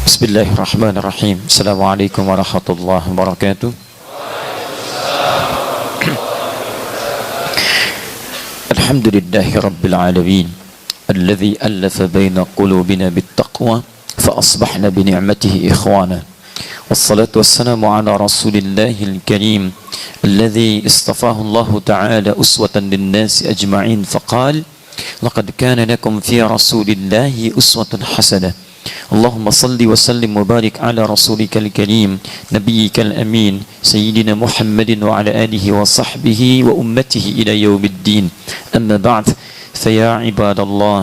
Bismillahirrahmanirrahim. Assalamualaikum warahmatullahi wabarakatuh. Alhamdulillahi rabbil alamin, alladhi allafa baina qulubina bittaqwa fa asbahna bi ni'matihi ikhwana. Wassalatu wassalamu ala rasulillahil karim alladhi istafahu Allah ta'ala uswatan lin-nasi ajma'in faqala laqad kana lakum fi rasulillahi uswatun hasanah. اللهم صل وسلم وبارك على رسولك الكريم نبيك الأمين سيدنا محمد وعلى آله وصحبه وأمته إلى يوم الدين. أما بعد فيا عباد الله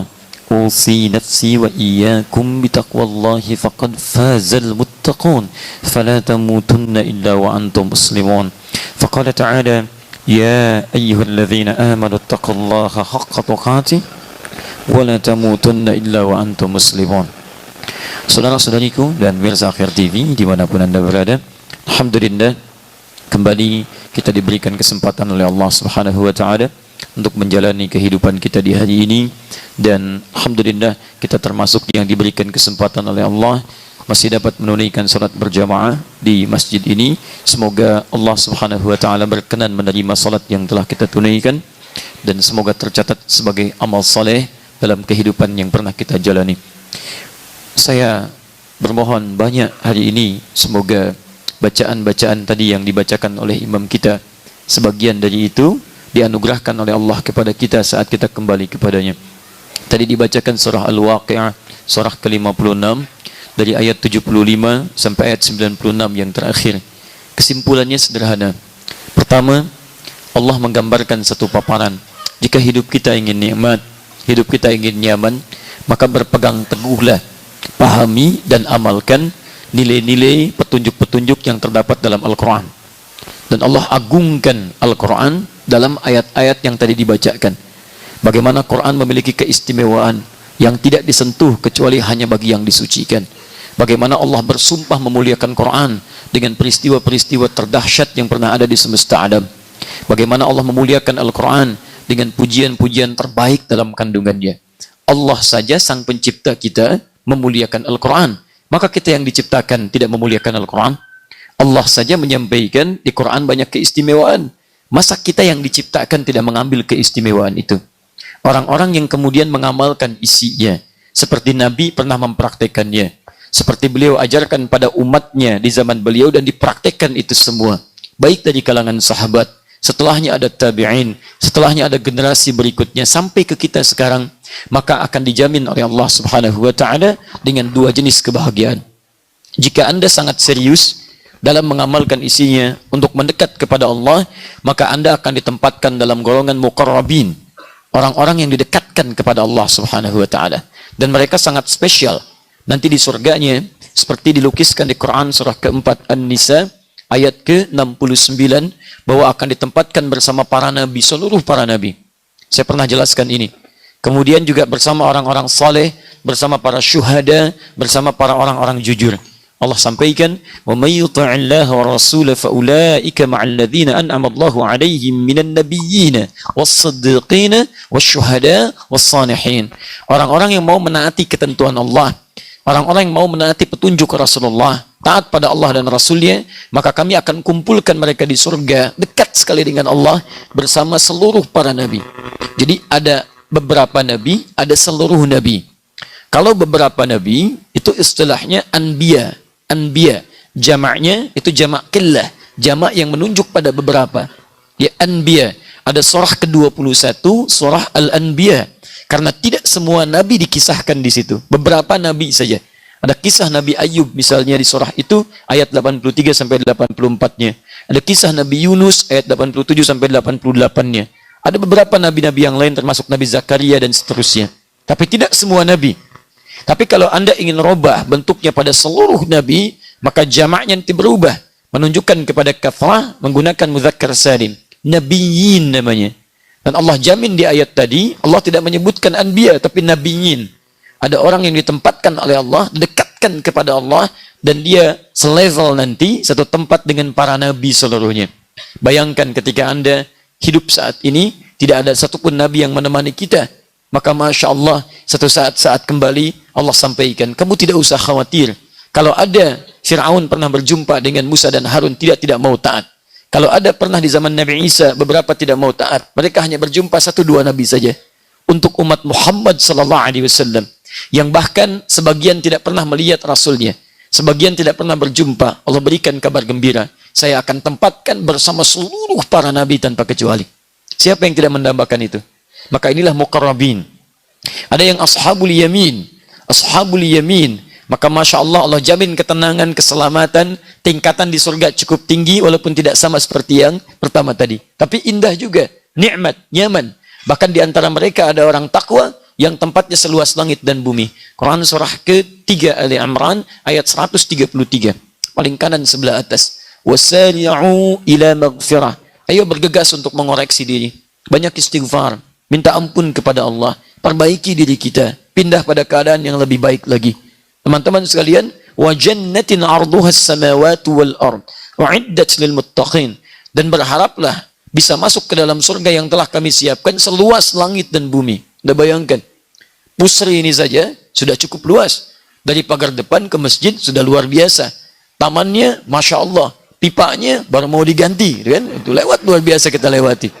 أوصي نفسي وإياكم بتقوى الله فقد فاز المتقون فلا تموتن إلا وأنتم مسلمون. فقال تعالى يا أيها الذين آمنوا اتقوا الله حق تقاته ولا تموتن إلا وأنتم مسلمون. Saudara-saudariku dan pemirsa Akhir TV dimanapun anda berada, alhamdulillah kembali kita diberikan kesempatan oleh Allah Subhanahu wa Ta'ala untuk menjalani kehidupan kita di hari ini, dan alhamdulillah kita termasuk yang diberikan kesempatan oleh Allah masih dapat menunaikan salat berjamaah di masjid ini. Semoga Allah Subhanahu wa Ta'ala berkenan menerima salat yang telah kita tunaikan dan semoga tercatat sebagai amal saleh dalam kehidupan yang pernah kita jalani. Saya bermohon banyak hari ini, semoga bacaan-bacaan tadi yang dibacakan oleh imam kita, sebagian dari itu dianugerahkan oleh Allah kepada kita saat kita kembali kepadanya. Tadi dibacakan surah Al-Waqi'ah, surah ke-56 dari ayat 75 sampai ayat 96 yang terakhir. Kesimpulannya sederhana. Pertama, Allah menggambarkan satu paparan. Jika hidup kita ingin nikmat, hidup kita ingin nyaman, maka berpegang teguhlah, pahami dan amalkan nilai-nilai petunjuk-petunjuk yang terdapat dalam Al-Quran. Dan Allah agungkan Al-Quran dalam ayat-ayat yang tadi dibacakan. Bagaimana Quran memiliki keistimewaan yang tidak disentuh kecuali hanya bagi yang disucikan. Bagaimana Allah bersumpah memuliakan Quran dengan peristiwa-peristiwa terdahsyat yang pernah ada di semesta alam. Bagaimana Allah memuliakan Al-Quran dengan pujian-pujian terbaik dalam kandungannya. Allah saja sang pencipta kita memuliakan Al-Quran, maka kita yang diciptakan tidak memuliakan Al-Quran? Allah saja menyampaikan di Quran banyak keistimewaan, masa kita yang diciptakan tidak mengambil keistimewaan itu? Orang-orang yang kemudian mengamalkan isinya, seperti Nabi pernah mempraktekannya, seperti beliau ajarkan pada umatnya di zaman beliau dan dipraktekkan itu semua, baik dari kalangan sahabat, setelahnya ada tabi'in, setelahnya ada generasi berikutnya sampai ke kita sekarang, maka akan dijamin oleh Allah Subhanahu wa Ta'ala dengan dua jenis kebahagiaan. Jika Anda sangat serius dalam mengamalkan isinya untuk mendekat kepada Allah, maka Anda akan ditempatkan dalam golongan muqarrabin, orang-orang yang didekatkan kepada Allah Subhanahu wa Ta'ala, dan mereka sangat spesial nanti di surganya, seperti dilukiskan di Quran surah keempat An-Nisa ayat ke-69, bahwa akan ditempatkan bersama para nabi, seluruh para nabi. Saya pernah jelaskan ini. Kemudian juga bersama orang-orang saleh, bersama para syuhada, bersama para orang-orang jujur. Allah sampaikan, "Wa may yuti'illaha wa rasulahu fa ulaika ma'al ladzina an'ama Allahu 'alaihim minan nabiyyin was-siddiqin wasyuhada was-salihin." Orang-orang yang mau menaati ketentuan Allah, orang-orang yang mau menaati petunjuk Rasulullah, taat pada Allah dan Rasulnya, maka kami akan kumpulkan mereka di surga, dekat sekali dengan Allah, bersama seluruh para nabi. Jadi ada beberapa nabi, ada seluruh nabi. Kalau beberapa nabi, itu istilahnya anbiya. Anbiya, jamaknya itu jamak qillah, jamak yang menunjuk pada beberapa. Ya, anbiya. Ada surah ke-21, surah Al-Anbiya. Karena tidak semua nabi dikisahkan di situ. Beberapa nabi saja. Ada kisah Nabi Ayub misalnya di surah itu ayat 83 sampai 84-nya. Ada kisah Nabi Yunus ayat 87 sampai 88-nya. Ada beberapa nabi-nabi yang lain termasuk Nabi Zakaria dan seterusnya. Tapi tidak semua nabi. Tapi kalau Anda ingin robah bentuknya pada seluruh nabi, maka jamaknya nanti berubah, menunjukkan kepada kathrah menggunakan mudzakkar salim. Nabiyyin namanya. Dan Allah jamin di ayat tadi, Allah tidak menyebutkan anbiya tapi nabiyyin. Ada orang yang ditempatkan oleh Allah, dekatkan kepada Allah, dan dia selevel nanti, satu tempat dengan para nabi seluruhnya. Bayangkan ketika Anda hidup saat ini, tidak ada satupun nabi yang menemani kita. Maka Masya Allah, satu saat kembali, Allah sampaikan, kamu tidak usah khawatir. Kalau ada Fir'aun pernah berjumpa dengan Musa dan Harun tidak mau taat. Kalau ada pernah di zaman Nabi Isa beberapa tidak mau taat. Mereka hanya berjumpa 1-2 nabi saja. Untuk umat Muhammad sallallahu alaihi wasallam yang bahkan sebagian tidak pernah melihat rasulnya. Sebagian tidak pernah berjumpa. Allah berikan kabar gembira. Saya akan tempatkan bersama seluruh para nabi tanpa kecuali. Siapa yang tidak mendambakan itu? Maka inilah muqarrabin. Ada yang ashabul yamin. Ashabul yamin. Maka Masya Allah, Allah jamin ketenangan, keselamatan, tingkatan di surga cukup tinggi, walaupun tidak sama seperti yang pertama tadi. Tapi indah juga, nikmat, nyaman. Bahkan di antara mereka ada orang takwa, yang tempatnya seluas langit dan bumi. Quran surah ke-3 Ali Imran, ayat 133. Paling kanan sebelah atas. Wasari'u ila maghfirah. Ayo bergegas untuk mengoreksi diri. Banyak istighfar, minta ampun kepada Allah, perbaiki diri kita, pindah pada keadaan yang lebih baik lagi. Teman-teman sekalian, wa jannatin 'arduha as-samawati wal ard, u'iddat lil muttaqin. Dan berharaplah bisa masuk ke dalam surga yang telah kami siapkan seluas langit dan bumi. Anda bayangkan, Pusri ini saja sudah cukup luas. Dari pagar depan ke masjid sudah luar biasa. Tamannya, Masya Allah, pipanya baru mau diganti, kan? Itu lewat luar biasa kita lewati.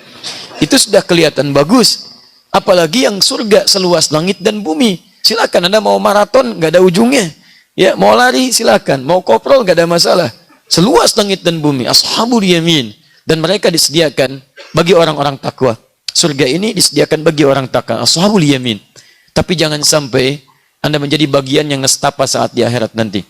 Itu sudah kelihatan bagus. Apalagi yang surga seluas langit dan bumi. Silakan Anda mau maraton, nggak ada ujungnya. Ya, mau lari silakan, mau koprol nggak ada masalah. Seluas langit dan bumi, ashabul yamin, dan mereka disediakan bagi orang-orang takwa. Surga ini disediakan bagi orang takwa, ashabul yamin. Tapi jangan sampai Anda menjadi bagian yang nestapa saat di akhirat nanti.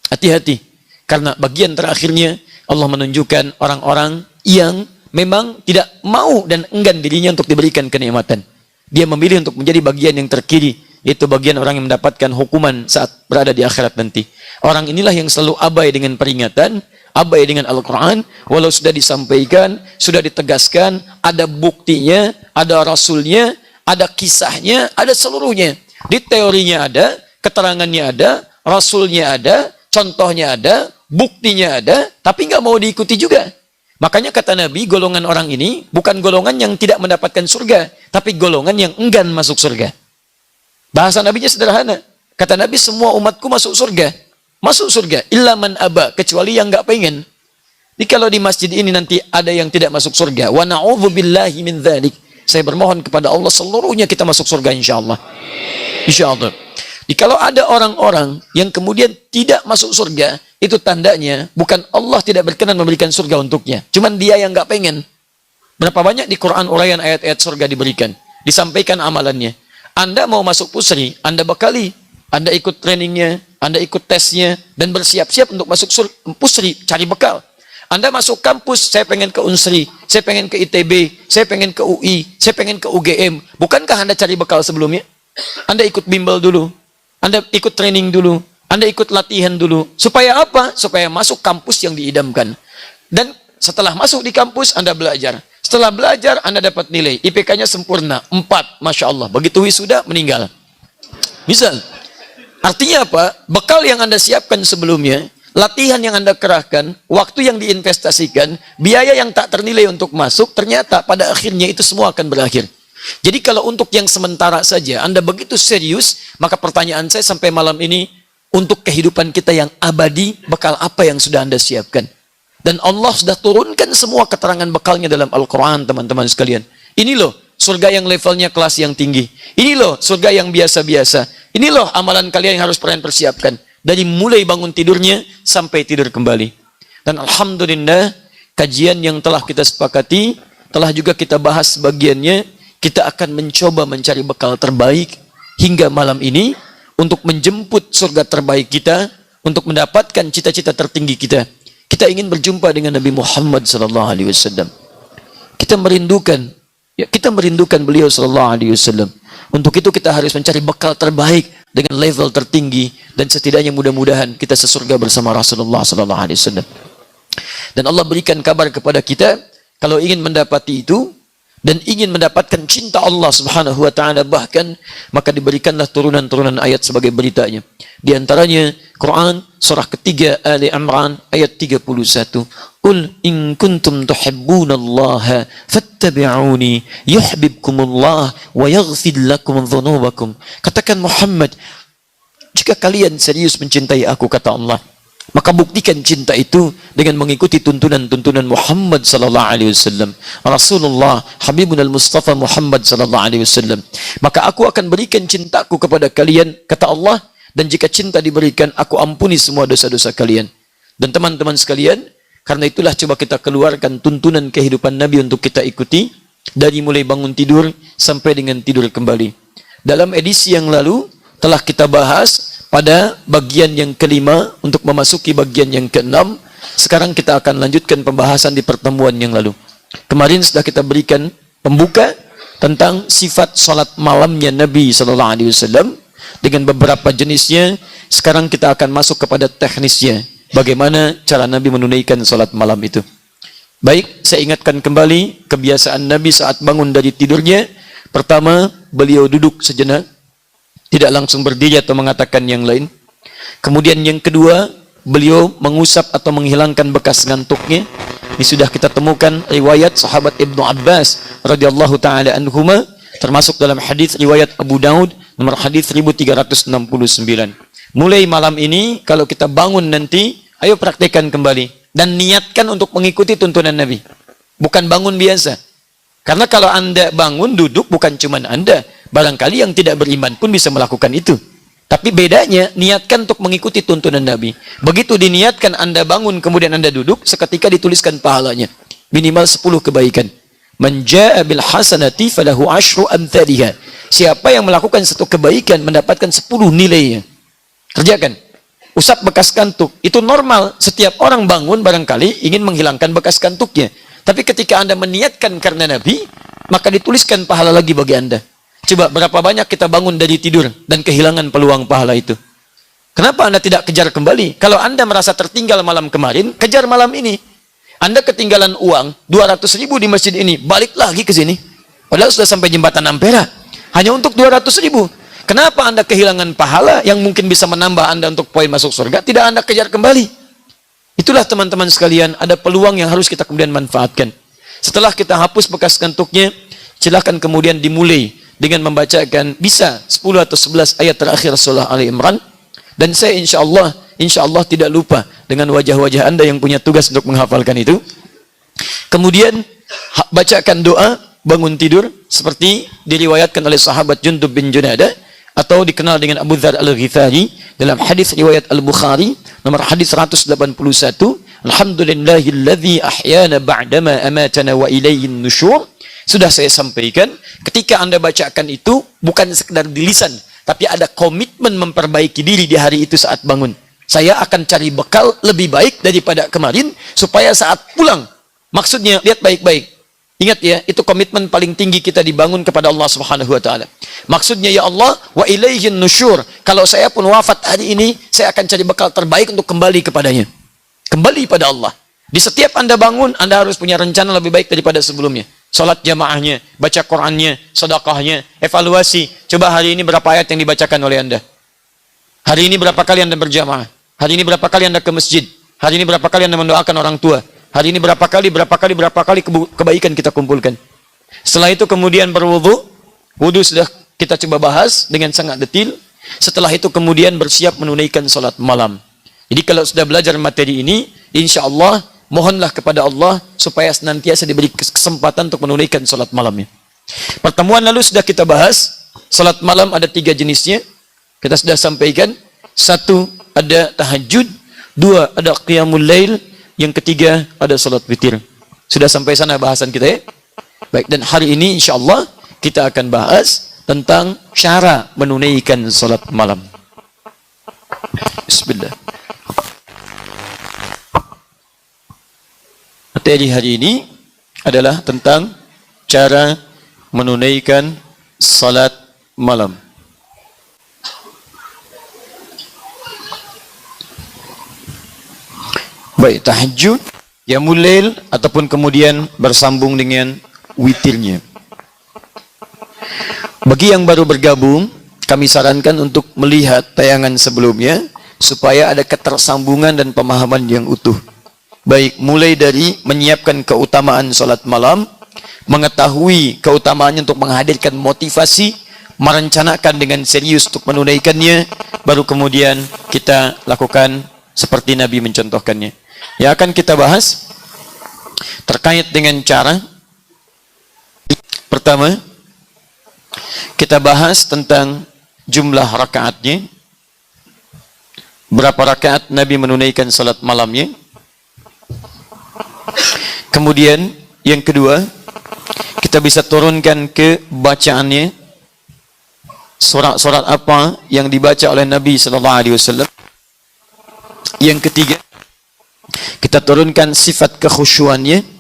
Hati-hati, karena bagian terakhirnya Allah menunjukkan orang-orang yang memang tidak mau dan enggan dirinya untuk diberikan kenikmatan. Dia memilih untuk menjadi bagian yang terkiri. Itu bagian orang yang mendapatkan hukuman saat berada di akhirat nanti. Orang inilah yang selalu abai dengan peringatan, abai dengan Al-Quran, walau sudah disampaikan, sudah ditegaskan, ada buktinya, ada rasulnya, ada kisahnya, ada seluruhnya. Di teorinya ada, keterangannya ada, rasulnya ada, contohnya ada, buktinya ada, tapi nggak mau diikuti juga. Makanya kata Nabi, golongan orang ini bukan golongan yang tidak mendapatkan surga, tapi golongan yang enggan masuk surga. Bahasa Nabinya sederhana. Kata Nabi, semua umatku masuk surga. Masuk surga. Illa man aba. Kecuali yang nggak pengen. Jadi kalau di masjid ini nanti ada yang tidak masuk surga. Wa na'udzubillahi min dzalik. Saya bermohon kepada Allah seluruhnya kita masuk surga insyaAllah. InsyaAllah. Jadi kalau ada orang-orang yang kemudian tidak masuk surga, itu tandanya bukan Allah tidak berkenan memberikan surga untuknya. Cuman dia yang nggak pengen. Berapa banyak di Quran uraian ayat-ayat surga diberikan. Disampaikan amalannya. Anda mau masuk Pusri, Anda bekali, Anda ikut trainingnya, Anda ikut tesnya, dan bersiap-siap untuk masuk Pusri, cari bekal. Anda masuk kampus, saya pengen ke Unsri, saya pengen ke ITB, saya pengen ke UI, saya pengen ke UGM. Bukankah Anda cari bekal sebelumnya? Anda ikut bimbel dulu, Anda ikut training dulu, Anda ikut latihan dulu. Supaya apa? Supaya masuk kampus yang diidamkan. Dan setelah masuk di kampus, Anda belajar. Setelah belajar, Anda dapat nilai. IPK-nya sempurna, 4. Masya Allah. Begitu wisuda, meninggal. Misal. Artinya apa? Bekal yang Anda siapkan sebelumnya, latihan yang Anda kerahkan, waktu yang diinvestasikan, biaya yang tak ternilai untuk masuk, ternyata pada akhirnya itu semua akan berakhir. Jadi kalau untuk yang sementara saja, Anda begitu serius, maka pertanyaan saya sampai malam ini, untuk kehidupan kita yang abadi, bekal apa yang sudah Anda siapkan? Dan Allah sudah turunkan semua keterangan bekalnya dalam Al-Quran, teman-teman sekalian. Ini loh, surga yang levelnya kelas yang tinggi. Ini loh, surga yang biasa-biasa. Ini loh, amalan kalian yang harus kalian persiapkan. Dari mulai bangun tidurnya, sampai tidur kembali. Dan Alhamdulillah, kajian yang telah kita sepakati, telah juga kita bahas bagiannya, kita akan mencoba mencari bekal terbaik, hingga malam ini, untuk menjemput surga terbaik kita, untuk mendapatkan cita-cita tertinggi kita. Kita ingin berjumpa dengan Nabi Muhammad SAW. Kita merindukan beliau SAW. Untuk itu kita harus mencari bekal terbaik dengan level tertinggi, dan setidaknya mudah-mudahan kita sesurga bersama Rasulullah SAW. Dan Allah berikan kabar kepada kita, kalau ingin mendapati itu dan ingin mendapatkan cinta Allah Subhanahu wa taala, bahkan maka diberikanlah turunan-turunan ayat sebagai beritanya. Di antaranya Quran surah ketiga Ali Imran ayat 31. Qul in kuntum tuhibbunallaha fattabi'uni yuhibbukumullah wa yaghfir lakum dzunubakum. Katakan Muhammad, Jika kalian serius mencintai aku, kata Allah, maka buktikan cinta itu dengan mengikuti tuntunan-tuntunan Muhammad sallallahu alaihi wasallam, Rasulullah Habibun al-Mustafa Muhammad sallallahu alaihi wasallam. Maka aku akan berikan cintaku kepada kalian, kata Allah, dan jika cinta diberikan, aku ampuni semua dosa-dosa kalian. Dan teman-teman sekalian, karena itulah coba kita keluarkan tuntunan kehidupan Nabi untuk kita ikuti, dari mulai bangun tidur sampai dengan tidur kembali. Dalam edisi yang lalu telah kita bahas pada bagian yang kelima untuk memasuki bagian yang keenam. Sekarang kita akan lanjutkan pembahasan di pertemuan yang lalu. Kemarin sudah kita berikan pembuka tentang sifat salat malamnya Nabi sallallahu alaihi wasallam dengan beberapa jenisnya. Sekarang kita akan masuk kepada teknisnya. Bagaimana cara Nabi menunaikan salat malam itu. Baik, saya ingatkan kembali kebiasaan Nabi saat bangun dari tidurnya. Pertama, beliau duduk sejenak, tidak langsung berdiri atau mengatakan yang lain. Kemudian yang kedua, beliau mengusap atau menghilangkan bekas ngantuknya. Ini sudah kita temukan riwayat sahabat Ibnu Abbas radhiyallahu taala anhuma, termasuk dalam hadis riwayat Abu Daud nomor hadis 1369. Mulai malam ini kalau kita bangun nanti, ayo praktekkan kembali dan niatkan untuk mengikuti tuntunan Nabi. Bukan bangun biasa. Karena kalau Anda bangun, duduk, bukan cuma Anda. Barangkali yang tidak beriman pun bisa melakukan itu. Tapi bedanya, niatkan untuk mengikuti tuntunan Nabi. Begitu diniatkan Anda bangun, kemudian Anda duduk, seketika dituliskan pahalanya. Minimal 10 kebaikan. Man jaa bil hasanati falahu asyru amthaliha. Siapa yang melakukan satu kebaikan, mendapatkan 10 nilainya. Kerjakan. Usap bekas kantuk. Itu normal. Setiap orang bangun, barangkali ingin menghilangkan bekas kantuknya. Tapi ketika Anda meniatkan karena Nabi, maka dituliskan pahala lagi bagi Anda. Coba berapa banyak kita bangun dari tidur dan kehilangan peluang pahala itu. Kenapa Anda tidak kejar kembali? Kalau Anda merasa tertinggal malam kemarin, kejar malam ini. Anda ketinggalan uang 200.000 di masjid ini, balik lagi ke sini. Padahal sudah sampai jembatan Ampera. Hanya untuk 200.000. Kenapa Anda kehilangan pahala yang mungkin bisa menambah Anda untuk poin masuk surga? Tidak Anda kejar kembali. Itulah teman-teman sekalian, ada peluang yang harus kita kemudian manfaatkan. Setelah kita hapus bekas kantuknya, silakan kemudian dimulai dengan membacakan bisa 10 atau 11 ayat terakhir surah Ali Imran. Dan saya insya Allah tidak lupa dengan wajah-wajah Anda yang punya tugas untuk menghafalkan itu. Kemudian bacakan doa bangun tidur seperti diriwayatkan oleh sahabat Jundub bin Junadah atau dikenal dengan Abu Dzar Al-Ghifari dalam hadis riwayat Al-Bukhari nomor hadis 181. Alhamdulillahilladzi ahyana ba'dama amatana wa ilayhin nusyur. Sudah saya sampaikan, ketika Anda bacakan itu bukan sekedar di lisan, tapi ada komitmen memperbaiki diri di hari itu saat bangun. Saya akan cari bekal lebih baik daripada kemarin supaya saat pulang. Maksudnya lihat baik-baik. Ingat ya, itu komitmen paling tinggi kita dibangun kepada Allah Subhanahu wa taala. Maksudnya ya Allah, wa ilaihin nusyur. Kalau saya pun wafat hari ini, saya akan cari bekal terbaik untuk kembali kepadanya. Kembali pada Allah. Di setiap Anda bangun, Anda harus punya rencana lebih baik daripada sebelumnya. Salat jamaahnya, baca Qur'annya, sedekahnya, evaluasi. Coba hari ini berapa ayat yang dibacakan oleh Anda? Hari ini berapa kali Anda berjamaah? Hari ini berapa kali Anda ke masjid? Hari ini berapa kali Anda mendoakan orang tua? Hari ini berapa kali kebaikan kita kumpulkan. Setelah itu kemudian berwudu. Wudu sudah kita coba bahas dengan sangat detail. Setelah itu kemudian bersiap menunaikan salat malam. Jadi kalau sudah belajar materi ini, insya Allah mohonlah kepada Allah supaya senantiasa diberi kesempatan untuk menunaikan salat malamnya. Pertemuan lalu sudah kita bahas, salat malam ada 3 jenisnya. Kita sudah sampaikan. 1 ada tahajud, 2 ada qiyamul lail, yang ketiga ada salat witir. Sudah sampai sana bahasan kita ya? Baik, dan hari ini insya Allah kita akan bahas tentang cara menunaikan salat malam. Bismillah. Materi hari ini adalah tentang cara menunaikan salat malam. Baik, tahajud, qiyamul lail ataupun kemudian bersambung dengan witirnya. Bagi yang baru bergabung, kami sarankan untuk melihat tayangan sebelumnya supaya ada ketersambungan dan pemahaman yang utuh. Baik, mulai dari menyiapkan keutamaan salat malam, mengetahui keutamaannya untuk menghadirkan motivasi, merencanakan dengan serius untuk menunaikannya, baru kemudian kita lakukan seperti Nabi mencontohkannya. Yang akan kita bahas terkait dengan cara. Pertama, kita bahas tentang jumlah rakaatnya. Berapa rakaat Nabi menunaikan salat malamnya. Kemudian yang kedua, kita bisa turunkan ke bacaannya. Surat-surat apa yang dibaca oleh Nabi SAW. Yang ketiga, kita turunkan sifat kekhusyuannya.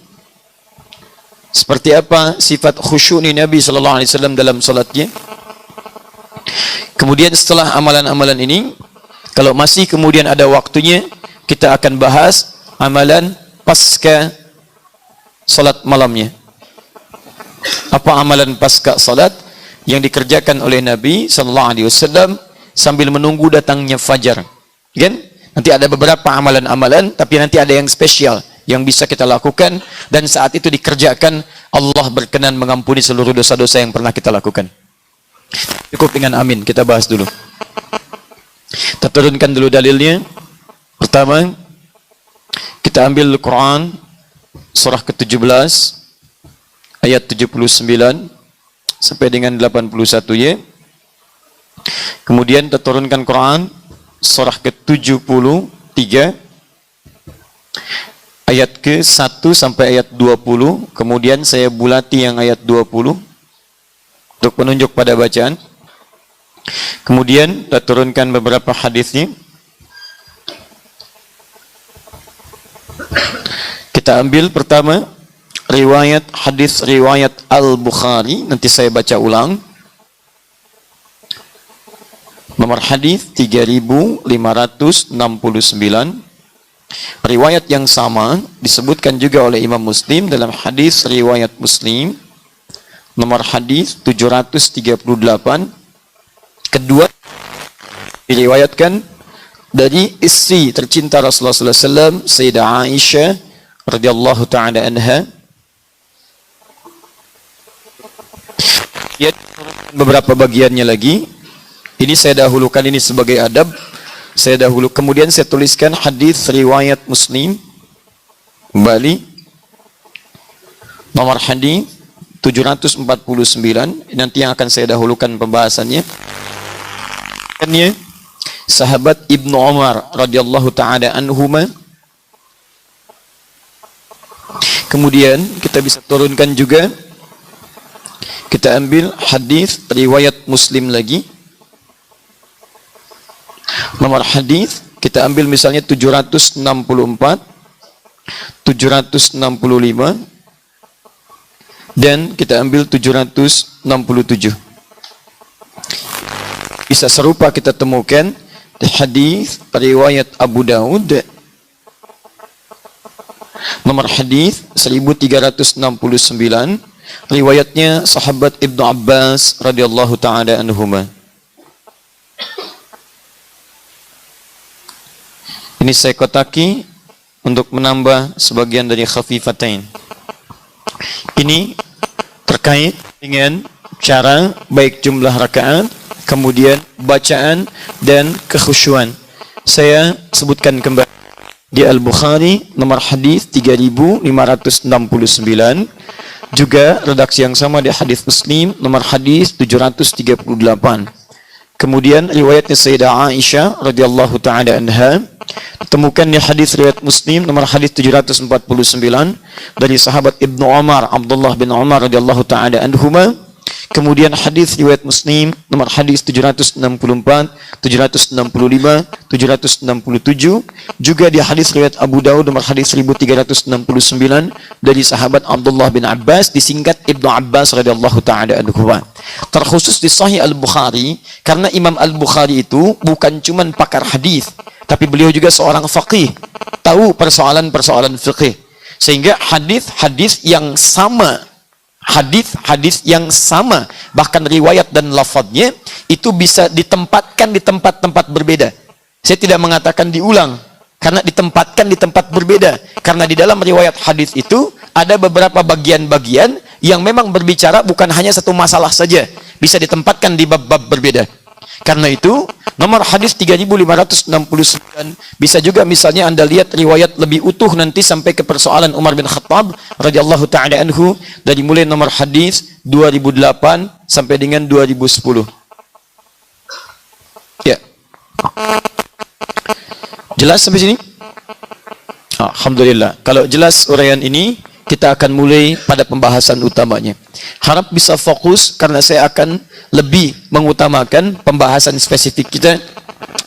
Seperti apa sifat khusyuk Nabi SAW dalam salatnya. Kemudian setelah amalan-amalan ini, kalau masih kemudian ada waktunya, kita akan bahas amalan pasca salat malamnya. Apa amalan pasca salat yang dikerjakan oleh Nabi SAW sambil menunggu datangnya fajar? Kan? Nanti ada beberapa amalan-amalan, tapi nanti ada yang spesial yang bisa kita lakukan, dan saat itu dikerjakan, Allah berkenan mengampuni seluruh dosa-dosa yang pernah kita lakukan. Cukup dengan amin, kita bahas dulu. Kita turunkan dulu dalilnya. Pertama, kita ambil Quran surah ke-17 ayat 79 sampai dengan 81 ya. Kemudian kita turunkan Quran surah ke-73 ayat ke-1 sampai ayat 20. Kemudian saya bulati yang ayat 20 untuk penunjuk pada bacaan. Kemudian kita turunkan beberapa hadisnya. Kita ambil pertama hadis riwayat Al-Bukhari, nanti saya baca ulang. Nomor hadis 3569. Riwayat yang sama disebutkan juga oleh Imam Muslim dalam hadis riwayat Muslim nomor hadis 738. Kedua, diriwayatkan dari istri tercinta Rasulullah SAW, Sayyidah Aisyah radhiyallahu taala anha. Ya, beberapa bagiannya lagi. Ini saya dahulukan ini sebagai adab. Kemudian saya tuliskan hadis riwayat Muslim kembali nomor hadis 749. Nanti yang akan saya dahulukan pembahasannya. Sahabat Ibnu Umar radhiyallahu taala anhuma. Kemudian kita bisa turunkan juga, kita ambil hadis riwayat Muslim lagi. Nomor hadis kita ambil misalnya 764, 765, dan kita ambil 767. Bisa serupa kita temukan di hadis riwayat Abu Daud nomor hadis 1369, riwayatnya sahabat Ibnu Abbas radhiyallahu taala anhuma. Ini saya kotaki untuk menambah sebagian dari khafifatain. Ini terkait dengan cara baik jumlah rakaat, kemudian bacaan dan kekhusyuan. Saya sebutkan kembali di Al-Bukhari nomor hadis 3569, juga redaksi yang sama di hadis Muslim nomor hadis 738. Kemudian riwayatnya Sayyidah Aisyah radhiyallahu taala anha ditemukan di hadis riwayat Muslim nomor hadis 749 dari sahabat Ibnu Umar, Abdullah bin Umar radhiyallahu taala anhuma. Kemudian hadis riwayat Muslim nomor hadis 764, 765, 767, juga di hadis riwayat Abu Daud nomor hadis 1369 dari sahabat Abdullah bin Abbas, disingkat Ibnu Abbas radhiyallahu taala anhuma. Terkhusus di Sahih Al-Bukhari karena Imam Al-Bukhari itu bukan cuma pakar hadis, tapi beliau juga seorang faqih, tahu persoalan-persoalan fikih, sehingga hadis-hadis yang sama, bahkan riwayat dan lafadznya itu bisa ditempatkan di tempat-tempat berbeda. Saya tidak mengatakan diulang, karena ditempatkan di tempat berbeda. Karena di dalam riwayat hadis itu ada beberapa bagian-bagian yang memang berbicara bukan hanya satu masalah saja. bisa ditempatkan di bab-bab berbeda. Karena itu, nomor hadis 3569 bisa juga misalnya Anda lihat riwayat lebih utuh nanti sampai ke persoalan Umar bin Khattab radhiyallahu taala anhu dari mulai nomor hadis 2008 sampai dengan 2010. Ya. Jelas sampai sini? Alhamdulillah. Kalau jelas uraian ini, kita akan mulai pada pembahasan utamanya. Harap bisa fokus karena saya akan lebih mengutamakan pembahasan spesifik kita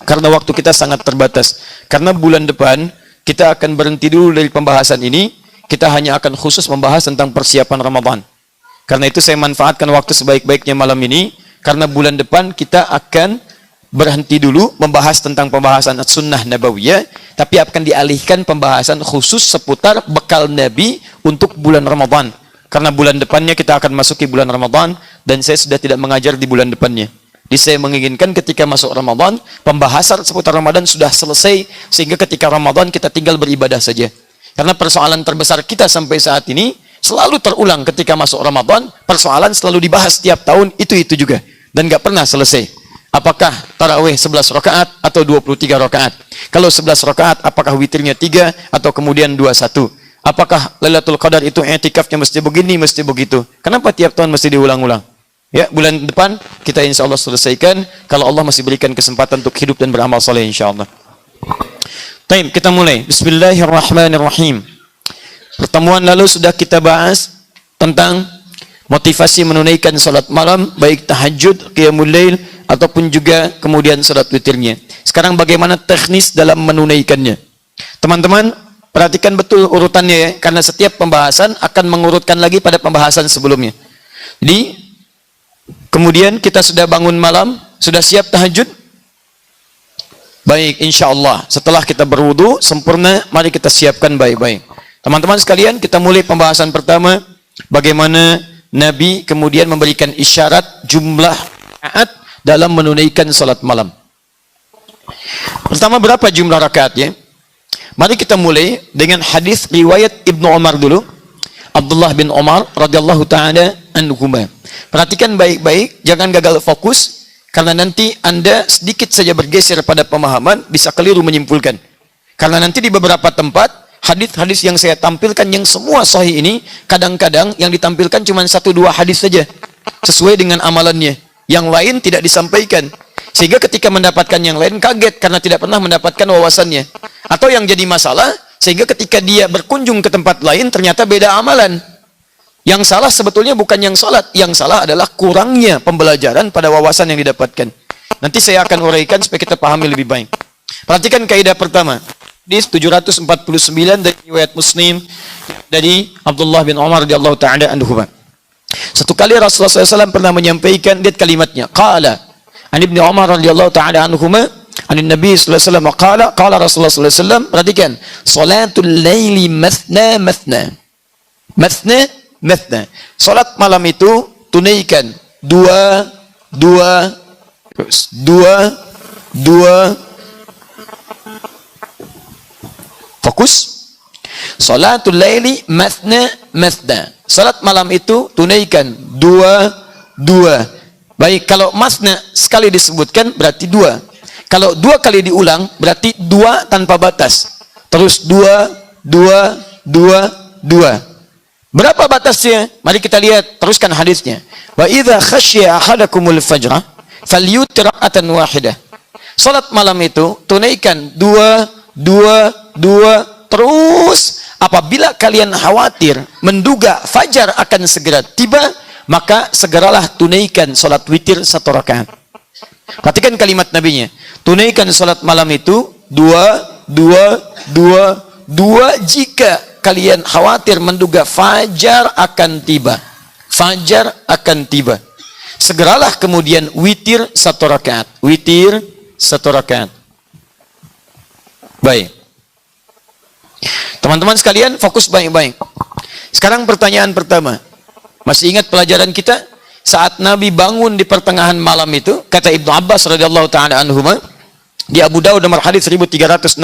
karena waktu kita sangat terbatas. Karena bulan depan kita akan berhenti dulu dari pembahasan ini, kita hanya akan khusus membahas tentang persiapan Ramadan. Karena itu saya manfaatkan waktu sebaik-baiknya malam ini, karena bulan depan kita akan berhenti dulu membahas tentang pembahasan sunnah nabawiyah, tapi akan dialihkan pembahasan khusus seputar bekal Nabi untuk bulan Ramadan. Karena bulan depannya kita akan masuki bulan Ramadan, dan saya sudah tidak mengajar di bulan depannya. Jadi saya menginginkan ketika masuk Ramadan, pembahasan seputar Ramadan sudah selesai, sehingga ketika Ramadan kita tinggal beribadah saja. Karena persoalan terbesar kita sampai saat ini selalu terulang ketika masuk Ramadan, persoalan selalu dibahas setiap tahun, itu juga. Dan nggak pernah selesai. Apakah tarawih 11 rakaat atau 23 rakaat? Kalau 11 rakaat, apakah witirnya 3 atau kemudian 21? Apakah Lailatul Qadar itu i'tikafnya mesti begini, mesti begitu? Kenapa tiap tahun mesti diulang-ulang? Ya, bulan depan kita insya Allah selesaikan kalau Allah masih berikan kesempatan untuk hidup dan beramal saleh insya Allah. Baik, kita mulai. Bismillahirrahmanirrahim. Pertemuan lalu sudah kita bahas tentang motivasi menunaikan salat malam, baik tahajud, qiyamul lail, ataupun juga kemudian salat witirnya. Sekarang bagaimana teknis dalam menunaikannya? Teman-teman, perhatikan betul urutannya ya, karena setiap pembahasan akan mengurutkan lagi pada pembahasan sebelumnya. Jadi, kemudian kita sudah bangun malam, sudah siap tahajud? Baik, insya Allah. Setelah kita berwudu sempurna, mari kita siapkan baik-baik. Teman-teman sekalian, kita mulai pembahasan pertama, bagaimana Nabi kemudian memberikan isyarat jumlah rakaat dalam menunaikan salat malam. Pertama, berapa jumlah rakaatnya? Mari kita mulai dengan hadis riwayat Ibnu Umar dulu. Abdullah bin Umar radhiyallahu taala anhuma. Perhatikan baik-baik, jangan gagal fokus karena nanti Anda sedikit saja bergeser pada pemahaman bisa keliru menyimpulkan. Karena nanti di beberapa tempat hadis-hadis yang saya tampilkan yang semua sahih ini, kadang-kadang yang ditampilkan cuma 1-2 hadis saja sesuai dengan amalannya. Yang lain tidak disampaikan. Sehingga ketika mendapatkan yang lain kaget karena tidak pernah mendapatkan wawasannya. Atau yang jadi masalah, sehingga ketika dia berkunjung ke tempat lain ternyata beda amalan. Yang salah sebetulnya bukan yang salat, yang salah adalah kurangnya pembelajaran pada wawasan yang didapatkan. Nanti saya akan uraikan supaya kita pahami lebih baik. Perhatikan kaidah pertama. Hadis 749 dari riwayat Muslim dari Abdullah bin Umar radhiyallahu taala anhu. Satu kali Rasulullah SAW pernah menyampaikan, lihat kalimatnya, qala an Ibnu Umar radhiyallahu taala anhuma an Nabi sallallahu alaihi wasallam qala Rasulullah sallallahu alaihi wasallam, perhatikan, salatul laili mathna mathna. Mathna mathna. Salat malam itu tunaikan dua. Fokus. Salatul laili mathna mathna. Salat malam itu tunaikan dua. Baik, kalau mathna sekali disebutkan berarti 2. Kalau 2 kali diulang berarti 2 tanpa batas. Terus 2. Berapa batasnya? Mari kita lihat, teruskan hadisnya. Wa idza khasyiya ahadakumul fajra falyutir rak'atan wahidah. Salat malam itu tunaikan 2 terus. Apabila kalian khawatir menduga fajar akan segera tiba, maka segeralah tunaikan salat witir 1 rakaat. Perhatikan kalimat nabinya. Tunaikan salat malam itu 2 jika kalian khawatir menduga fajar akan tiba. Fajar akan tiba. Segeralah kemudian witir 1 rakaat. Witir 1 rakaat. Baik. Teman-teman sekalian, fokus baik-baik. Sekarang pertanyaan pertama. Masih ingat pelajaran kita? Saat Nabi bangun di pertengahan malam itu, kata Ibnu Abbas radhiyallahu taala anhuma, di Abu Daud nomor hadis 1369,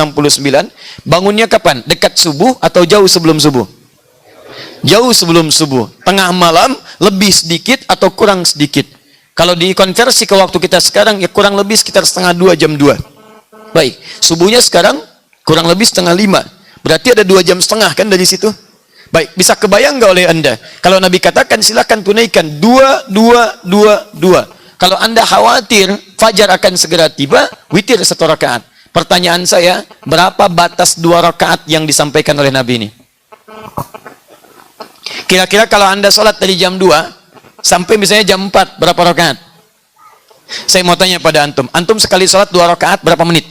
bangunnya kapan? Dekat subuh atau jauh sebelum subuh? Jauh sebelum subuh. Tengah malam, lebih sedikit atau kurang sedikit? Kalau dikonversi ke waktu kita sekarang, ya kurang lebih sekitar setengah 2, jam 2. Baik, subuhnya sekarang kurang lebih setengah 5. Berarti ada 2 jam setengah kan dari situ? Baik, bisa kebayang nggak oleh Anda? Kalau Nabi katakan silakan tunaikan 2, 2, 2, 2. Kalau Anda khawatir fajar akan segera tiba, witir 1 rakaat. Pertanyaan saya, berapa batas 2 rakaat yang disampaikan oleh Nabi ini? Kira-kira kalau Anda sholat dari jam 2 sampai misalnya jam 4, berapa rakaat? Saya mau tanya pada antum. Antum sekali sholat 2 rakaat berapa menit?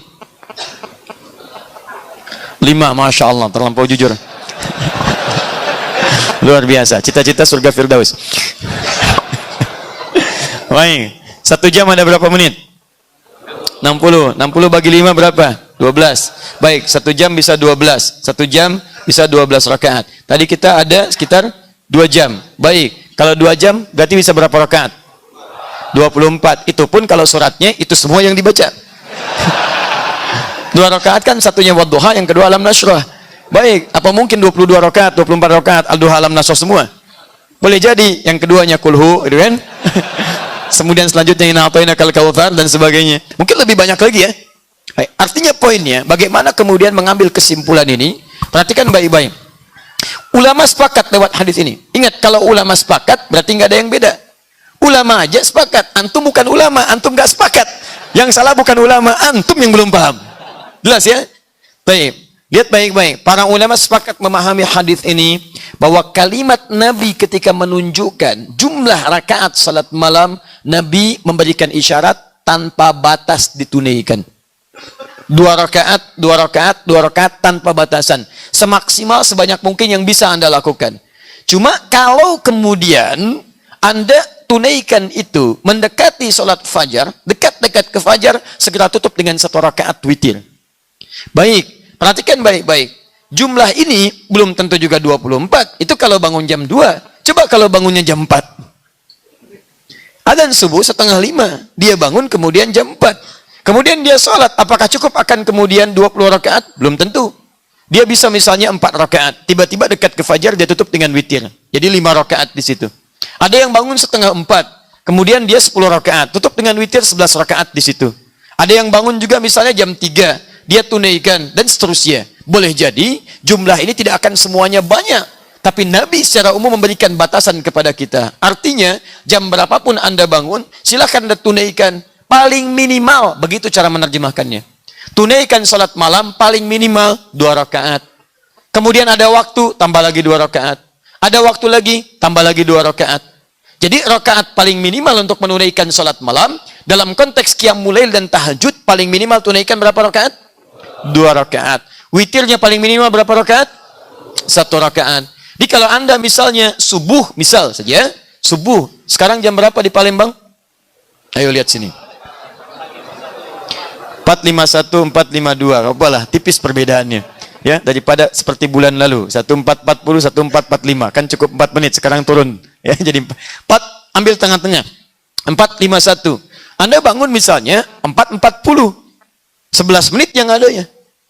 5, Masya Allah, terlampau jujur. Luar biasa, cita-cita surga Firdaus. Baik, 1 jam ada berapa menit? 60 bagi 5 berapa? 12. Baik, 1 jam bisa 12. 1 jam bisa 12 rakaat. Tadi kita ada sekitar 2 jam. Baik, kalau 2 jam berarti bisa berapa rakaat? 24. Itu pun kalau suratnya itu semua yang dibaca. 2 rakaat kan, satunya wadduha, yang kedua alam nasyrah. Baik, apa mungkin 22 rakaat, 24 rakaat al-duha alam nasyrah semua? Boleh jadi yang keduanya kulhu, gitu kan? Kemudian selanjutnya inna a'tainakal kautsar dan sebagainya. Mungkin lebih banyak lagi ya. Baik, artinya poinnya, bagaimana kemudian mengambil kesimpulan ini? Perhatikan baik-baik. Ulama sepakat lewat hadis ini. Ingat, kalau ulama sepakat berarti nggak ada yang beda. Ulama aja sepakat. Antum bukan ulama, antum nggak sepakat. Yang salah bukan ulama, antum yang belum paham. Jelas ya? Baik. Lihat baik-baik. Para ulama sepakat memahami hadis ini bahwa kalimat Nabi ketika menunjukkan jumlah rakaat salat malam, Nabi memberikan isyarat tanpa batas ditunaikan. 2 rakaat, 2 rakaat, 2 rakaat tanpa batasan. Semaksimal sebanyak mungkin yang bisa Anda lakukan. Cuma kalau kemudian Anda tunaikan itu mendekati salat fajar, dekat-dekat ke fajar, segera tutup dengan 1 rakaat witir. Baik. Perhatikan baik-baik. Jumlah ini belum tentu juga 24. Itu kalau bangun jam 2. Coba kalau bangunnya jam 4. Adzan subuh 4:30. Dia bangun kemudian jam 4. Kemudian dia sholat. Apakah cukup akan kemudian 20 rakaat? Belum tentu. Dia bisa misalnya 4 rakaat. Tiba-tiba dekat ke fajar dia tutup dengan witir. Jadi 5 rakaat di situ. Ada yang bangun 3:30. Kemudian dia 10 rakaat. Tutup dengan witir 11 rakaat di situ. Ada yang bangun juga misalnya jam 3. Dia tunaikan dan seterusnya. Boleh jadi jumlah ini tidak akan semuanya banyak, tapi Nabi secara umum memberikan batasan kepada kita. Artinya jam berapapun Anda bangun, silakan Anda tunaikan paling minimal, begitu cara menerjemahkannya. Tunaikan salat malam paling minimal 2 rakaat. Kemudian ada waktu, tambah lagi 2 rakaat. Ada waktu lagi, tambah lagi 2 rakaat. Jadi rakaat paling minimal untuk menunaikan salat malam dalam konteks qiyamul lail dan tahajud, paling minimal tunaikan berapa rakaat? 2 rakaat. Witirnya paling minimal berapa rakaat? 1 rakaat. Jadi kalau Anda misalnya subuh, misal saja, subuh. Sekarang jam berapa di Palembang? Ayo lihat sini. 451, 452. Apalah, tipis perbedaannya. Ya, daripada seperti bulan lalu, 1440, 1445. Kan cukup 4 menit, sekarang turun. Ya, jadi 4, ambil tengah-tengah. 451. Anda bangun misalnya 440. 11 menit yang ada ya.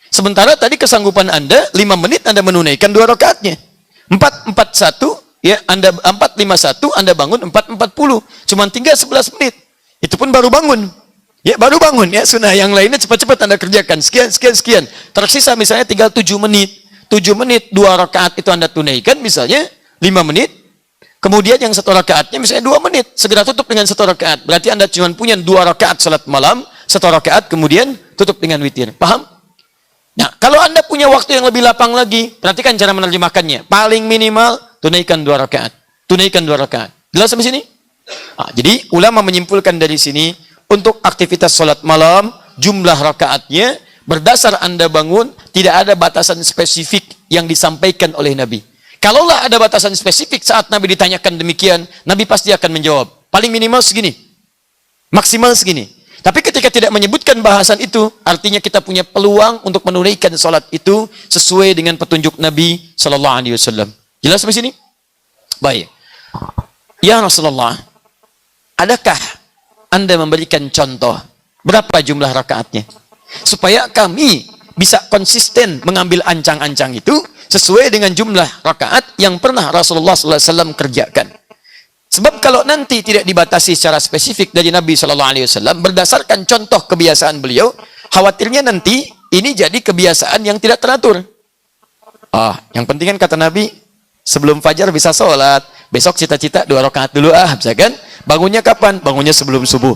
Sementara tadi kesanggupan Anda 5 menit Anda menunaikan 2 rakaatnya. 441 ya, Anda 451 Anda bangun 440. Cuma tinggal 11 menit. Itu pun baru bangun. Ya, baru bangun ya. Sunnah yang lainnya cepat-cepat Anda kerjakan. Sekian. Tersisa misalnya tinggal 7 menit. 7 menit 2 rakaat itu Anda tunaikan misalnya 5 menit. Kemudian yang 1 rakaatnya misalnya 2 menit. Segera tutup dengan 1 rakaat. Berarti Anda cuma punya 2 rakaat salat malam, 1 rakaat kemudian tutup dengan witir. Paham? Nah, kalau Anda punya waktu yang lebih lapang lagi, perhatikan cara menerjemahkannya. Paling minimal tunaikan 2 rakaat. Tunaikan 2 rakaat. Jelas sampai sini? Nah, jadi ulama menyimpulkan dari sini untuk aktivitas salat malam, jumlah rakaatnya berdasar Anda bangun, tidak ada batasan spesifik yang disampaikan oleh Nabi. Kalaulah ada batasan spesifik saat Nabi ditanyakan demikian, Nabi pasti akan menjawab, paling minimal segini, maksimal segini. Tapi ketika tidak menyebutkan bahasan itu, artinya kita punya peluang untuk menunaikan salat itu sesuai dengan petunjuk Nabi Sallallahu Alaihi Wasallam. Jelas sampai sini? Baik. Ya Rasulullah, adakah Anda memberikan contoh berapa jumlah rakaatnya? Supaya kami bisa konsisten mengambil ancang-ancang itu sesuai dengan jumlah rakaat yang pernah Rasulullah SAW kerjakan. Sebab kalau nanti tidak dibatasi secara spesifik dari Nabi Shallallahu Alaihi Wasallam berdasarkan contoh kebiasaan beliau, khawatirnya nanti ini jadi kebiasaan yang tidak teratur. Yang penting kan kata Nabi, sebelum fajar bisa sholat, besok cita-cita 2 rakaat dulu misalkan. Bangunnya kapan? Bangunnya sebelum subuh.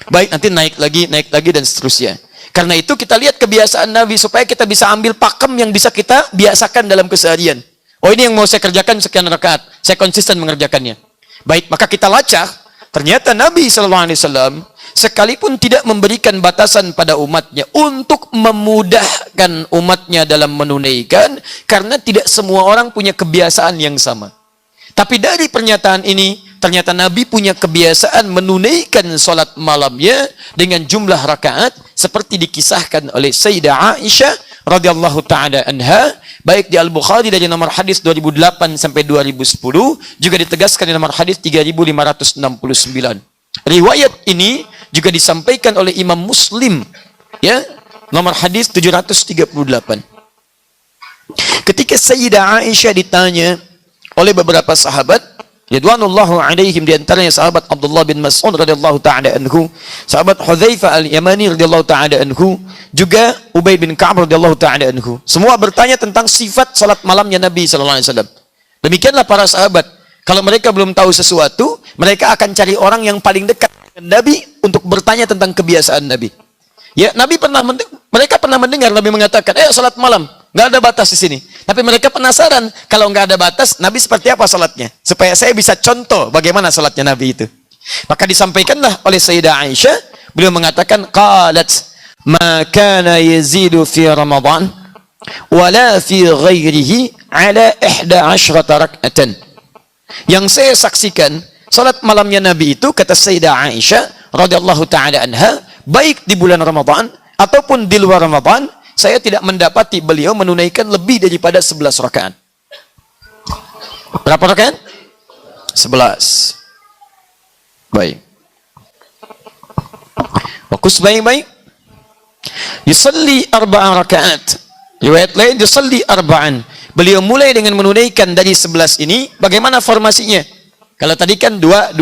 Baik, nanti naik lagi dan seterusnya. Karena itu kita lihat kebiasaan Nabi supaya kita bisa ambil pakem yang bisa kita biasakan dalam keseharian. Ini yang mau saya kerjakan sekian rakaat, saya konsisten mengerjakannya. Baik, maka kita lacak, ternyata Nabi SAW sekalipun tidak memberikan batasan pada umatnya untuk memudahkan umatnya dalam menunaikan, karena tidak semua orang punya kebiasaan yang sama. Tapi dari pernyataan ini, ternyata Nabi punya kebiasaan menunaikan sholat malamnya dengan jumlah rakaat seperti dikisahkan oleh Sayyidah Aisyah radhiyallahu ta'ala anha, baik di Al-Bukhari dari nomor hadis 2008 sampai 2010, juga ditegaskan di nomor hadis 3569. Riwayat ini juga disampaikan oleh Imam Muslim, ya, nomor hadis 738. Ketika Sayyidah Aisyah ditanya oleh beberapa sahabat, radhiyallahu alaihim, di antaranya sahabat Abdullah bin Mas'ud radhiyallahu ta'ala anhu, sahabat Hudzaifah al-Yamani radhiyallahu ta'ala anhu, juga Ubay bin Ka'ab radhiyallahu ta'ala anhu. Semua bertanya tentang sifat salat malamnya Nabi sallallahu alaihi wasallam. Demikianlah para sahabat, kalau mereka belum tahu sesuatu, mereka akan cari orang yang paling dekat dengan Nabi untuk bertanya tentang kebiasaan Nabi. Ya, mereka pernah mendengar Nabi mengatakan, salat malam, nggak ada batas di sini. Tapi mereka penasaran, kalau nggak ada batas, Nabi seperti apa salatnya? Supaya saya bisa contoh bagaimana salatnya Nabi itu. Maka disampaikanlah oleh Sayyidah Aisyah, beliau mengatakan, qalat ma kana yazidu fi Ramadan wala fi ghairihi ala 11 rak'atan. Yang saya saksikan, salat malamnya Nabi itu, kata Sayyidah Aisyah radhiyallahu ta'ala anha, baik di bulan Ramadan ataupun di luar Ramadan, saya tidak mendapati beliau menunaikan lebih daripada 11 rakaat. Berapa rakaat? 11. Baik. Fokus baik-baik. Yusalli 4 rakaat. Riwayat lain yusalli 4. Beliau mulai dengan menunaikan dari 11 ini, bagaimana formasinya? Kalau tadi kan 2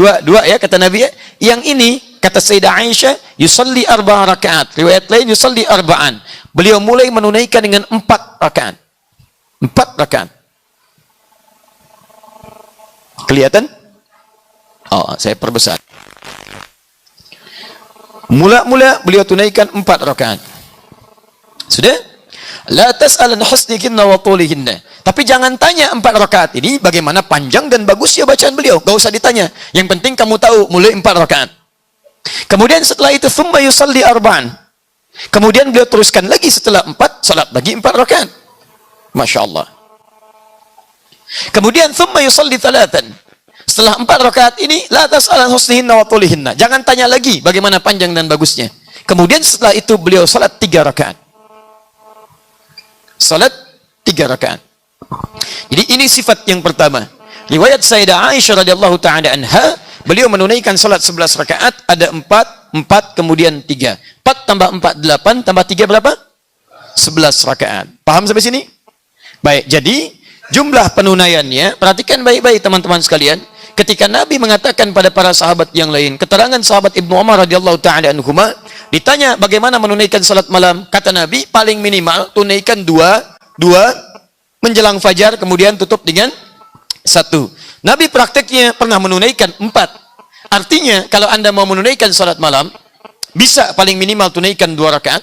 ya kata Nabi ya. Yang ini kata Sayyidah Aisyah, yusalli 4 rakaat. Riwayat lain yusalli 4. Beliau mulai menunaikan dengan 4 rakaat. 4 rakaat. Kelihatan? Saya perbesar. Mula-mula beliau tunaikan 4 rakaat. Sudah? La tas'alan husnihinna wa tulihinna. Tapi jangan tanya 4 rakaat ini bagaimana panjang dan bagusnya bacaan beliau. Gak usah ditanya. Yang penting kamu tahu mulai 4 rakaat. Kemudian setelah itu thumma yusalli 4. Kemudian beliau teruskan lagi setelah 4, salat lagi 4 rakaat. Masya Allah. Kemudian thumma yusalli 3. Setelah 4 rakaat ini, la tas'alan husnihinna wa tulihinna. Jangan tanya lagi bagaimana panjang dan bagusnya. Kemudian setelah itu beliau salat 3 rakaat. Salat 3 rakaat. Jadi ini sifat yang pertama. Riwayat Sayyidah Aisyah radhiyallahu ta'ala anha, beliau menunaikan salat 11 rakaat, ada 4, kemudian 3. 4 tambah 4, 8, tambah 3 berapa? 11 rakaat. Paham sampai sini? Baik, jadi jumlah penunaiannya, perhatikan baik-baik teman-teman sekalian. Ketika Nabi mengatakan pada para sahabat yang lain, keterangan sahabat Ibnu Umar radhiyallahu ta'ala anhuma, ditanya bagaimana menunaikan salat malam, kata Nabi, paling minimal tunaikan 2 menjelang fajar, kemudian tutup dengan 1. Nabi prakteknya pernah menunaikan 4. Artinya, kalau Anda mau menunaikan salat malam, bisa paling minimal tunaikan 2 rakaat.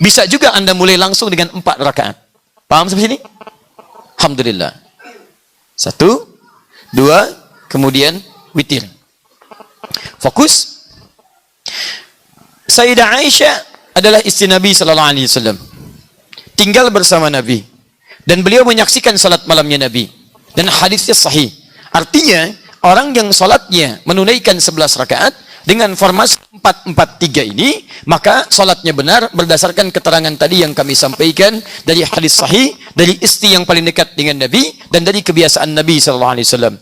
Bisa juga Anda mulai langsung dengan 4 rakaat. Paham sampai sini? Alhamdulillah. 1, 2, kemudian witir. Fokus. Sayyidah Aisyah adalah istri Nabi sallallahu alaihi wasallam. Tinggal bersama Nabi dan beliau menyaksikan salat malamnya Nabi dan hadisnya sahih. Artinya orang yang salatnya menunaikan 11 rakaat dengan formasi 4-4-3 ini, maka salatnya benar berdasarkan keterangan tadi yang kami sampaikan dari hadis sahih, dari istri yang paling dekat dengan Nabi dan dari kebiasaan Nabi sallallahu alaihi wasallam.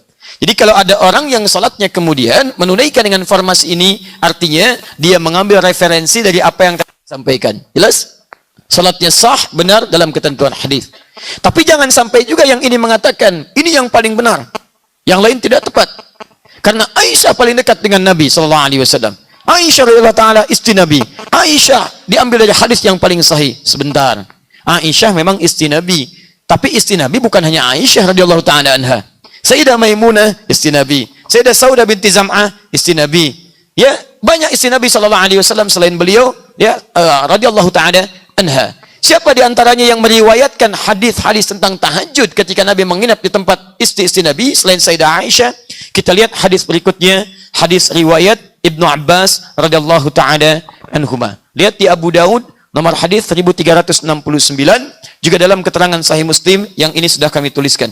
Jadi kalau ada orang yang salatnya kemudian menunaikan dengan formasi ini, artinya dia mengambil referensi dari apa yang kami sampaikan. Jelas? Salatnya sah, benar dalam ketentuan hadis. Tapi jangan sampai juga yang ini mengatakan ini yang paling benar, yang lain tidak tepat. Karena Aisyah paling dekat dengan Nabi SAW. Aisyah radhiyallahu taala istri Nabi. Aisyah diambil dari hadis yang paling sahih. Sebentar. Aisyah memang istri Nabi, tapi istri Nabi bukan hanya Aisyah radhiyallahu taala anha. Sayyidah Maimunah istri Nabi. Sayyidah Saudah binti Zam'ah istri Nabi. Ya, banyak istri Nabi SAW selain beliau, ya, radhiyallahu taala anha. Siapa di antaranya yang meriwayatkan hadis-hadis tentang tahajud ketika Nabi menginap di tempat istri-istri Nabi selain Sayyidah Aisyah? Kita lihat hadis berikutnya, hadis riwayat Ibnu Abbas radhiyallahu taala anhuma. Lihat di Abu Daud nomor hadis 1369, juga dalam keterangan Sahih Muslim yang ini sudah kami tuliskan.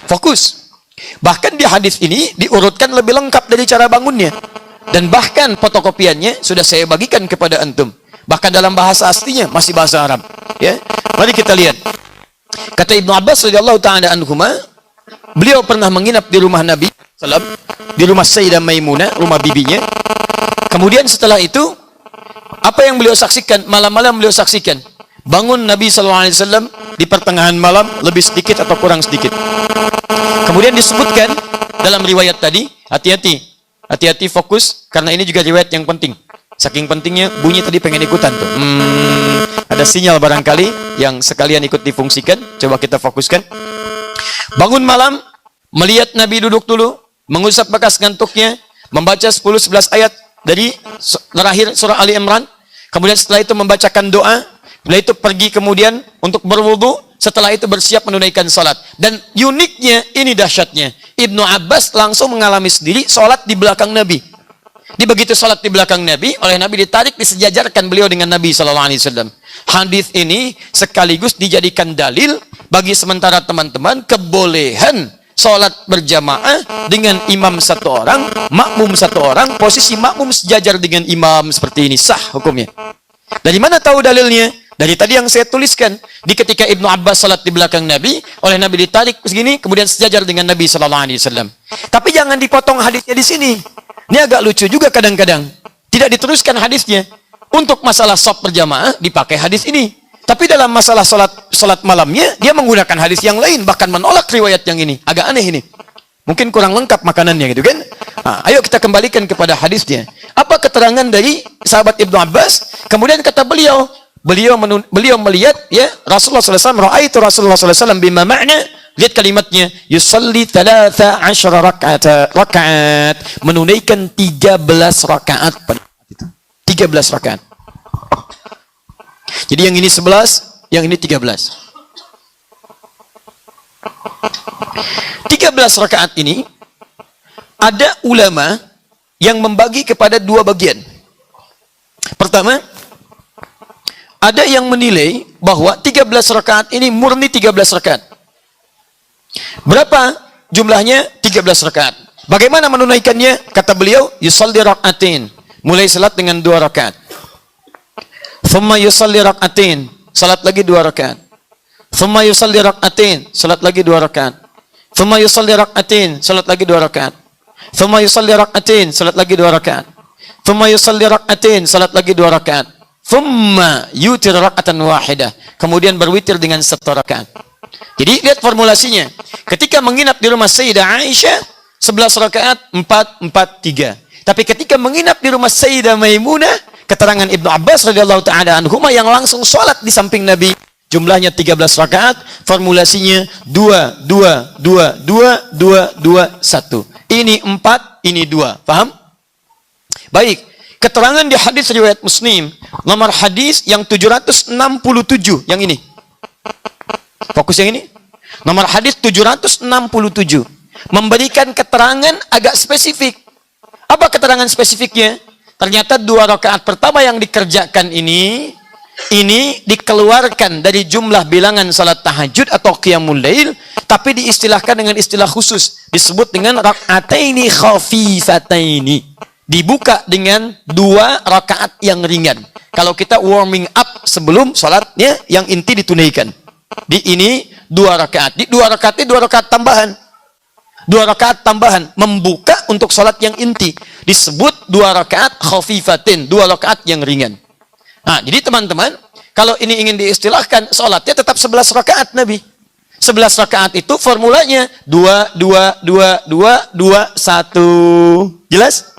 Fokus. Bahkan di hadis ini diurutkan lebih lengkap dari cara bangunnya. Dan bahkan fotokopiannya sudah saya bagikan kepada antum. Bahkan dalam bahasa aslinya masih bahasa Arab. Ya, mari kita lihat. Kata Ibnu Abbas radhiyallahu taala anhuma, beliau pernah menginap di rumah Nabi sallam, di rumah Sayyidah Maimunah, rumah bibinya. Kemudian setelah itu, apa yang beliau saksikan? Malam-malam beliau saksikan bangun Nabi SAW di pertengahan malam, lebih sedikit atau kurang sedikit. Kemudian disebutkan dalam riwayat tadi, hati-hati fokus, karena ini juga riwayat yang penting. Saking pentingnya, bunyi tadi pengen ikutan tuh. Ada sinyal barangkali yang sekalian ikut difungsikan. Coba kita fokuskan. Bangun malam, melihat Nabi duduk dulu, mengusap bekas ngantuknya, membaca 10-11 ayat dari terakhir surah Ali Imran. Kemudian setelah itu membacakan doa. Setelah itu pergi kemudian untuk berwudu. Setelah itu bersiap menunaikan salat. Dan uniknya, ini dahsyatnya, Ibnu Abbas langsung mengalami sendiri salat di belakang Nabi. Di begitu salat di belakang Nabi, oleh Nabi ditarik, disejajarkan beliau dengan Nabi SAW. Hadis ini sekaligus dijadikan dalil bagi sementara teman-teman kebolehan salat berjamaah dengan imam satu orang, makmum satu orang, posisi makmum sejajar dengan imam seperti ini, sah hukumnya. Dari mana tahu dalilnya? Dari tadi yang saya tuliskan, di ketika Ibnu Abbas salat di belakang Nabi, oleh Nabi ditarik begini, kemudian sejajar dengan Nabi SAW. Tapi jangan dipotong hadisnya di sini. Ini agak lucu juga kadang-kadang. Tidak diteruskan hadisnya. Untuk masalah shaf berjamaah dipakai hadis ini. Tapi dalam masalah salat malamnya dia menggunakan hadis yang lain, bahkan menolak riwayat yang ini. Agak aneh ini. Mungkin kurang lengkap makanannya gitu kan? Nah, ayo kita kembalikan kepada hadisnya. Apa keterangan dari sahabat Ibnu Abbas? Kemudian kata beliau melihat ya Rasulullah SAW, ra'aitu Rasulullah SAW bima ma'na. Lihat kalimatnya, yusalli 13 rakaat, menunaikan 13 rakaat pada itu. 13 rakaat. Jadi yang ini 11, yang ini 13. 13 rakaat ini ada ulama yang membagi kepada dua bagian. Pertama, ada yang menilai bahwa 13 rakaat ini murni 13 rakaat. Berapa jumlahnya? 13 rakaat. Bagaimana menunaikannya? Kata beliau, yusalli rak'atin. Mulai salat dengan 2 rakaat. Thumma yusalli rak'atin. Salat lagi 2 rakaat. Thumma yusalli rak'atin. Salat lagi 2 rakaat. Thumma yusalli rak'atin. Salat lagi 2 rakaat. Thumma yusalli rak'atin. Salat lagi 2 rakaat. Thumma yusalli rak'atin. Salat lagi 2 rakaat. Thumma yutir rak'atan wahidah. Kemudian berwitir dengan 1 rakaat. Jadi lihat formulasinya. Ketika menginap di rumah Sayyidah Aisyah 11 rakaat 4 4 3. Tapi ketika menginap di rumah Sayyidah Maimunah, keterangan Ibnu Abbas radhiyallahu taala anhuma yang langsung sholat di samping Nabi, jumlahnya 13 rakaat, formulasinya 2 2 2 2 2 2 1. Ini 4, ini 2. Paham? Baik. Keterangan di hadis riwayat Muslim, nomor hadis yang 767, yang ini. Fokus yang ini. Nomor hadis 767. Memberikan keterangan agak spesifik. Apa keterangan spesifiknya? Ternyata 2 rakaat pertama yang dikerjakan ini dikeluarkan dari jumlah bilangan salat tahajud atau qiyamul lail, tapi diistilahkan dengan istilah khusus. Disebut dengan rak'ataini khafifataini. Dibuka dengan 2 rakaat yang ringan. Kalau kita warming up sebelum salatnya yang inti ditunaikan. Di ini 2 rakaat. Di 2 rakaat ini 2 rakaat tambahan. 2 rakaat tambahan. Membuka untuk salat yang inti. Disebut 2 rakaat khafifatin. 2 rakaat yang ringan. Nah, jadi teman-teman, kalau ini ingin diistilahkan, salatnya tetap 11 rakaat Nabi. 11 rakaat itu formulanya 2, 2, 2, 2, 2, 1. Jelas?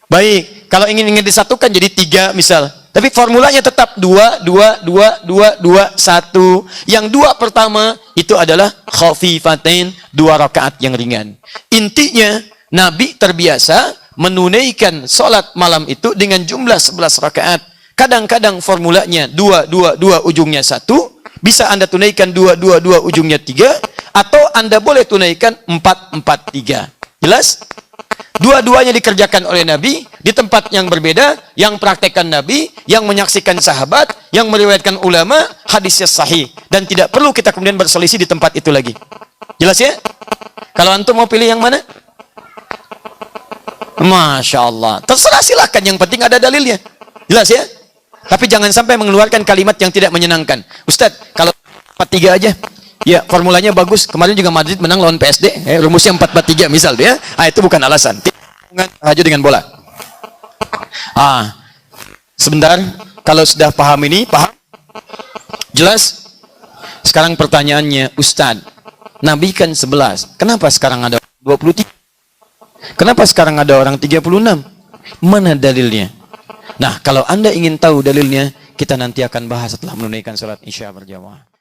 Baik, kalau ingin disatukan jadi 3 misal. Tapi formulanya tetap 2, 2, 2, 2, 2, 1. Yang 2 pertama itu adalah khafifatain, 2 rakaat yang ringan. Intinya, Nabi terbiasa menunaikan sholat malam itu dengan jumlah 11 rakaat. Kadang-kadang formulanya 2, 2, 2 ujungnya 1. Bisa Anda tunaikan 2, 2, 2 ujungnya 3. Atau Anda boleh tunaikan 4, 4, 3. Jelas? Dua-duanya dikerjakan oleh Nabi di tempat yang berbeda, yang praktekkan Nabi, yang menyaksikan sahabat, yang meriwayatkan ulama, hadisnya sahih. Dan tidak perlu kita kemudian berselisih di tempat itu lagi. Jelas ya? Kalau antum mau pilih yang mana? Masya Allah. Terserah, silakan. Yang penting ada dalilnya. Jelas ya? Tapi jangan sampai mengeluarkan kalimat yang tidak menyenangkan. Ustadz, kalau 4-3 aja. Ya, formulanya bagus. Kemarin juga Madrid menang lawan PSD. Rumusnya 4-4-3 misal ya. Itu bukan alasan. Hanya dengan bola. Sebentar. Kalau sudah paham ini, paham? Jelas? Sekarang pertanyaannya, Ustadz, Nabi kan 11. Kenapa sekarang ada 23? Kenapa sekarang ada orang 36? Mana dalilnya? Nah, kalau Anda ingin tahu dalilnya, kita nanti akan bahas setelah menunaikan salat Isya berjamaah.